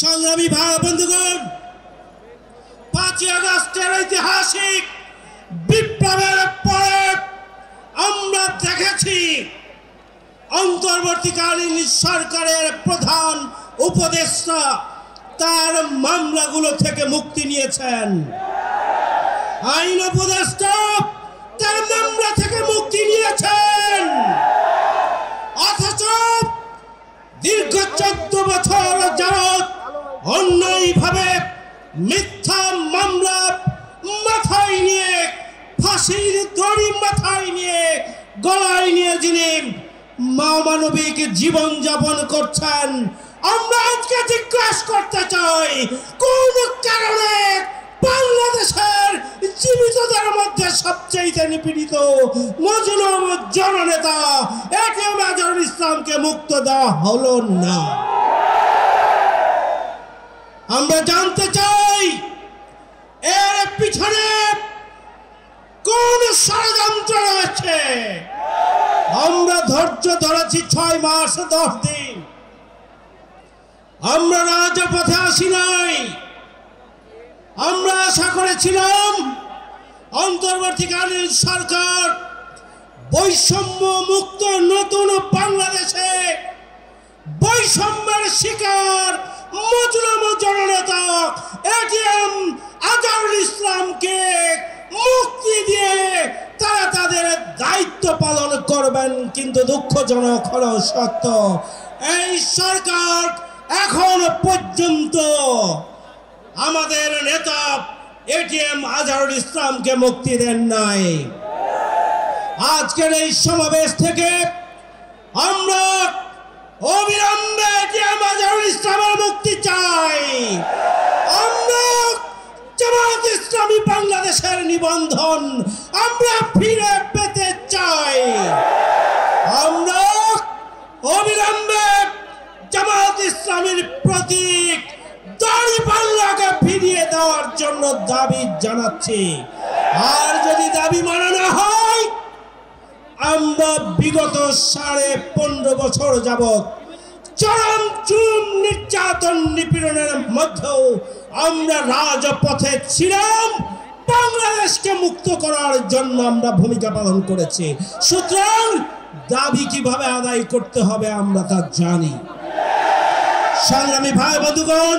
সংগ্রামী ভাই বন্ধুগণ, 5ই আগস্টের ঐতিহাসিক বিপ্লবের পরে আমরা দেখেছি অন্তর্বর্তীকালীন সরকারের প্রধান উপদেষ্টা তার মামলাগুলো থেকে মুক্তি নিয়েছেন। আইন উপদেষ্টা তার মামলা থেকে মুক্তি নিয়েছেন, অথচ দীর্ঘ 14 বছর যাবৎ অন্যায়ভাবে মিথ্যা মামলা মাথায় নিয়ে, ফাঁসির দড়ি মাথায় নিয়ে, গলায় নিয়ে যিনি মানবিক জীবন যাপন করছেন, আমরা আজকে জিজ্ঞাসা করতে চাই কোন কারণে বাংলাদেশের জীবিতদের মধ্যে সবচেয়ে নিপীড়িত মজলুম জননেতা এটিএম আজহারুল ইসলামকে মুক্ত দেওয়া হলো না। আমরা জানতে চাই এর পিছনে কোন ষড়যন্ত্র রয়েছে। আমরা ধৈর্য ধরেছি 6 মাস 10 দিন, আমরা রাজপথে আসি নাই। আমরা আশা করেছিলাম অন্তর্বর্তীকালীন সরকার বৈষম্য মুক্ত নতুন বাংলাদেশে বৈষম্যের শিকার মজলুম জননেতা এটিএম আজহারুল ইসলামকে মুক্তি দিয়ে তারা তাদের দায়িত্ব পালন করবেন, কিন্তু দুঃখজনক হলো সত্য এই সরকার এখন পর্যন্ত আমাদের নেতা এটিএম আজহারুল ইসলামকে মুক্তি দেন নাই। আজকের এই সমাবেশ থেকে আমরা অবিলম্বে এটিএম আজহারুল ইসলামের মুক্তি চাই। আমরা জামায়াত ইসলামী বাংলাদেশের নিবন্ধন আমরা ফিরে পেতে চাই। আমরা অবিলম্বে জামায়াত ইসলামীর প্রতীক দাড়িপাল্লাকে ফিরিয়ে দেওয়ার জন্য দাবি জানাচ্ছি। আর যদি দাবি মানা না হয়, আমরা বিগত 15.5 বছর যাবৎ চরম জুলুম নির্যাতন নিপীড়নের মধ্যেও আমরা রাজপথে ছিলাম, বাংলাদেশকে মুক্ত করার জন্য আমরা ভূমিকা পালন করেছি। সুতরাং দাবি কিভাবে আদায় করতে হবে আমরা তা জানি। সংগ্রামী ভাই বন্ধুগণ,